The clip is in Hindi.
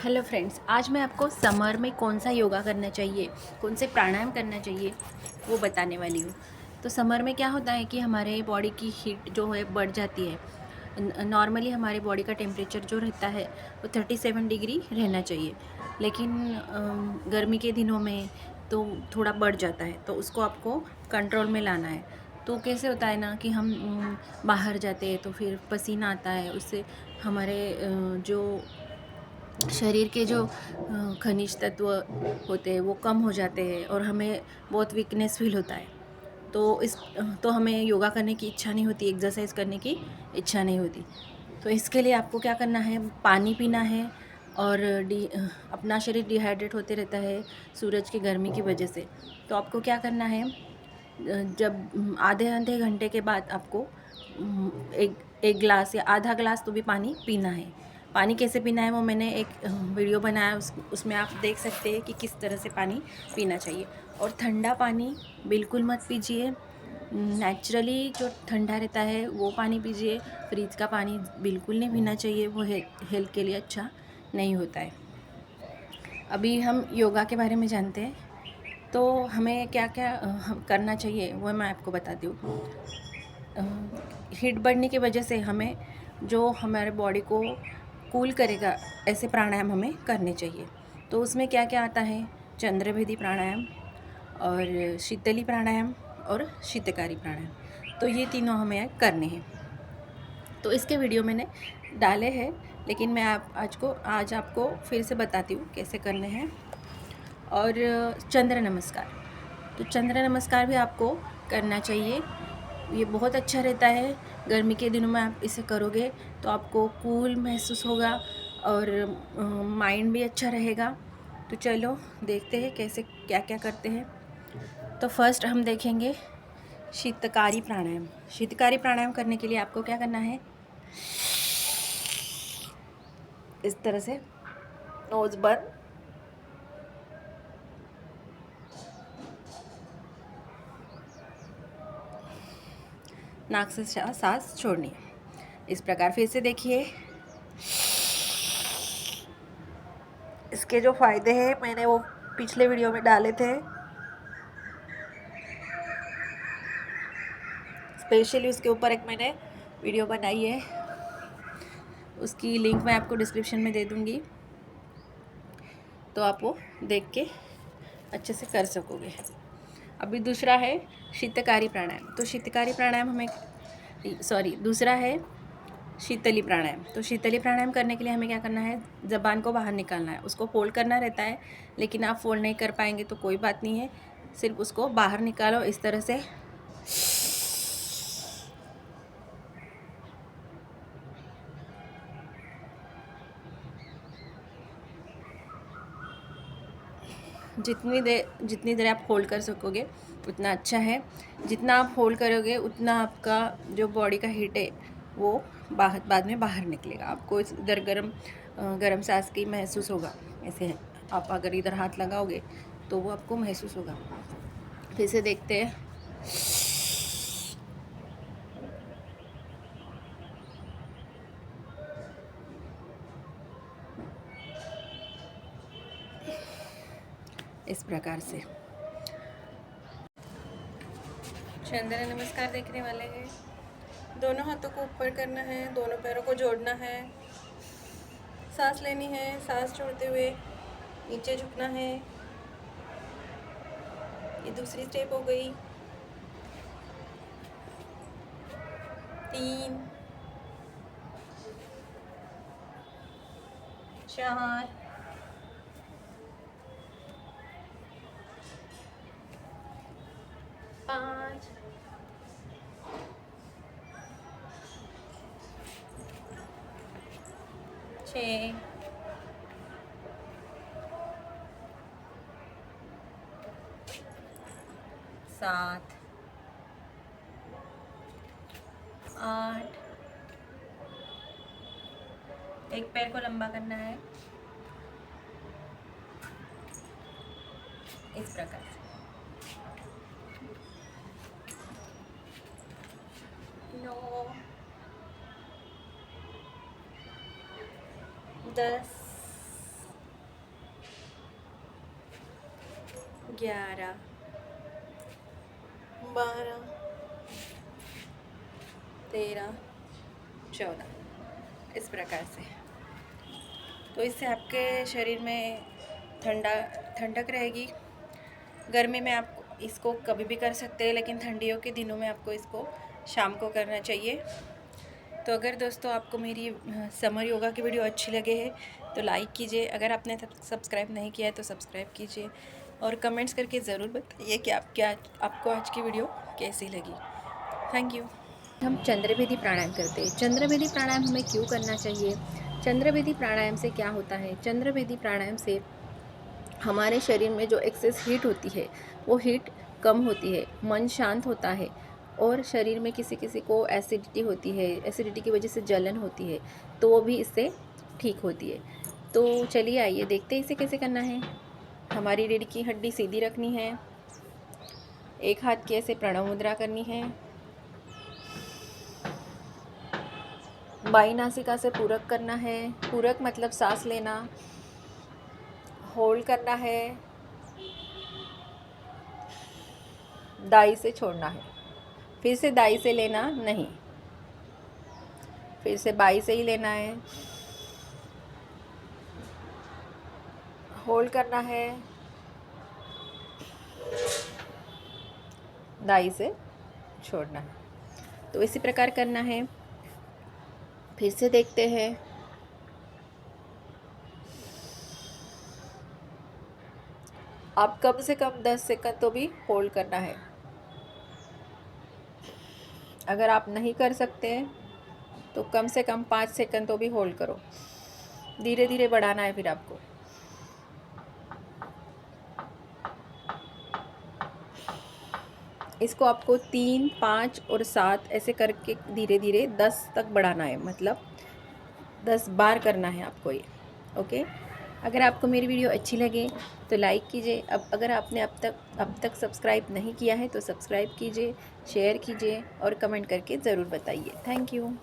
हेलो फ्रेंड्स, आज मैं आपको समर में कौन सा योगा करना चाहिए, कौन से प्राणायाम करना चाहिए वो बताने वाली हूँ। तो समर में क्या होता है कि हमारे बॉडी की हीट जो है बढ़ जाती है। नॉर्मली हमारे बॉडी का टेम्परेचर जो रहता है वो 37 डिग्री रहना चाहिए, लेकिन गर्मी के दिनों में तो थोड़ा बढ़ जाता है, तो उसको आपको कंट्रोल में लाना है। तो कैसे होता है ना कि हम बाहर जाते हैं तो फिर पसीना आता है, उससे हमारे जो शरीर के जो खनिज तत्व होते हैं वो कम हो जाते हैं और हमें बहुत वीकनेस फील होता है। तो हमें योगा करने की इच्छा नहीं होती, एक्सरसाइज करने की इच्छा नहीं होती। तो इसके लिए आपको क्या करना है, पानी पीना है। और अपना शरीर डिहाइड्रेट होते रहता है सूरज की गर्मी की वजह से। तो आपको क्या करना है, जब आधे आधे घंटे के बाद आपको एक एक गिलास या आधा गिलास तो भी पानी पीना है। पानी कैसे पीना है वो मैंने एक वीडियो बनाया, उसमें आप देख सकते हैं कि किस तरह से पानी पीना चाहिए। और ठंडा पानी बिल्कुल मत पीजिए, नेचुरली जो ठंडा रहता है वो पानी पीजिए। फ्रिज का पानी बिल्कुल नहीं पीना चाहिए, वो हेल्थ के लिए अच्छा नहीं होता है। अभी हम योगा के बारे में जानते हैं, तो हमें क्या क्या करना चाहिए वो मैं आपको बताती हूँ। हीट बढ़ने की वजह से हमें जो हमारे बॉडी को कूल करेगा ऐसे प्राणायाम हमें करने चाहिए। तो उसमें क्या क्या आता है, चंद्रभेदी प्राणायाम और शीतली प्राणायाम और शीतकारी प्राणायाम। तो ये तीनों हमें करने हैं। तो इसके वीडियो मैंने डाले हैं, लेकिन मैं आज आपको फिर से बताती हूँ कैसे करने हैं। और चंद्र नमस्कार, तो चंद्र नमस्कार भी आपको करना चाहिए। ये बहुत अच्छा रहता है। गर्मी के दिनों में आप इसे करोगे तो आपको कूल महसूस होगा और माइंड भी अच्छा रहेगा। तो चलो देखते हैं कैसे क्या क्या करते हैं। तो फर्स्ट हम देखेंगे शीतकारी प्राणायाम। शीतकारी प्राणायाम करने के लिए आपको क्या करना है, इस तरह से नोज बंद, नाक से सांस छोड़नी है। इस प्रकार फिर से देखिए। इसके जो फ़ायदे हैं मैंने वो पिछले वीडियो में डाले थे, स्पेशली उसके ऊपर एक मैंने वीडियो बनाई है, उसकी लिंक मैं आपको डिस्क्रिप्शन में दे दूँगी, तो आप वो देख के अच्छे से कर सकोगे। अभी दूसरा है शीतकारी प्राणायाम। तो शीतकारी प्राणायाम दूसरा है शीतली प्राणायाम। तो शीतली प्राणायाम करने के लिए हमें क्या करना है, ज़बान को बाहर निकालना है। उसको फोल्ड करना रहता है, लेकिन आप फोल्ड नहीं कर पाएंगे तो कोई बात नहीं है, सिर्फ उसको बाहर निकालो इस तरह से। जितनी देर आप होल्ड कर सकोगे उतना अच्छा है। जितना आप होल्ड करोगे उतना आपका जो बॉडी का हीट है वो बाद में बाहर निकलेगा। आपको इधर गरम सांस की महसूस होगा। ऐसे है, आप अगर इधर हाथ लगाओगे तो वो आपको महसूस होगा। फिर से देखते हैं। इस प्रकार से चंद्र नमस्कार देखने वाले हैं। दोनों हाथों को ऊपर करना है, दोनों पैरों को जोड़ना है, सांस लेनी है, सांस छोड़ते हुए नीचे झुकना है। ये दूसरी स्टेप हो गई। 3 4 5 6 7 8। एक पैर को लंबा करना है इस प्रकार से। 9 10 11, 12, 13, 14 इस प्रकार से। तो इससे आपके शरीर में ठंडक रहेगी। गर्मी में आप इसको कभी भी कर सकते हैं, लेकिन ठंडियों के दिनों में आपको इसको शाम को करना चाहिए। तो अगर दोस्तों आपको मेरी समर योगा की वीडियो अच्छी लगे है तो लाइक कीजिए। अगर आपने सब्सक्राइब नहीं किया है तो सब्सक्राइब कीजिए और कमेंट्स करके ज़रूर बताइए कि आपको आज की वीडियो कैसी लगी। Thank you. हम चंद्रभेदी प्राणायाम करते हैं। चंद्रभेदी प्राणायाम हमें क्यों करना चाहिए? चंद्रभेदी प्राणायाम से क्या होता है? चंद्रभेदी प्राणायाम से हमारे शरीर में जो एक्सेस हीट होती है वो हीट कम होती है, मन शांत होता है और शरीर में किसी किसी को एसिडिटी होती है, एसिडिटी की वजह से जलन होती है, तो वो भी इससे ठीक होती है। तो चलिए आइए देखते हैं इसे कैसे करना है। हमारी रीढ़ की हड्डी सीधी रखनी है, एक हाथ की ऐसे प्रणव मुद्रा करनी है, बाई नासिका से पूरक करना है। पूरक मतलब सांस लेना, होल्ड करना है, दाई से छोड़ना है, फिर से दाई से लेना नहीं, फिर से बाई से ही लेना है, होल्ड करना है, दाई से छोड़ना है। तो इसी प्रकार करना है। फिर से देखते हैं। आप कम से कम 10 सेकंड तो भी होल्ड करना है। अगर आप नहीं कर सकते तो कम से कम 5 सेकंड तो भी होल्ड करो। धीरे धीरे बढ़ाना है फिर आपको। इसको आपको 3, 5 और 7 ऐसे करके धीरे धीरे 10 तक बढ़ाना है, मतलब 10 बार करना है आपको ये। ओके। अगर आपको मेरी वीडियो अच्छी लगे तो लाइक कीजिए। अगर आपने अब तक सब्सक्राइब नहीं किया है तो सब्सक्राइब कीजिए, शेयर कीजिए और कमेंट करके ज़रूर बताइए। Thank you.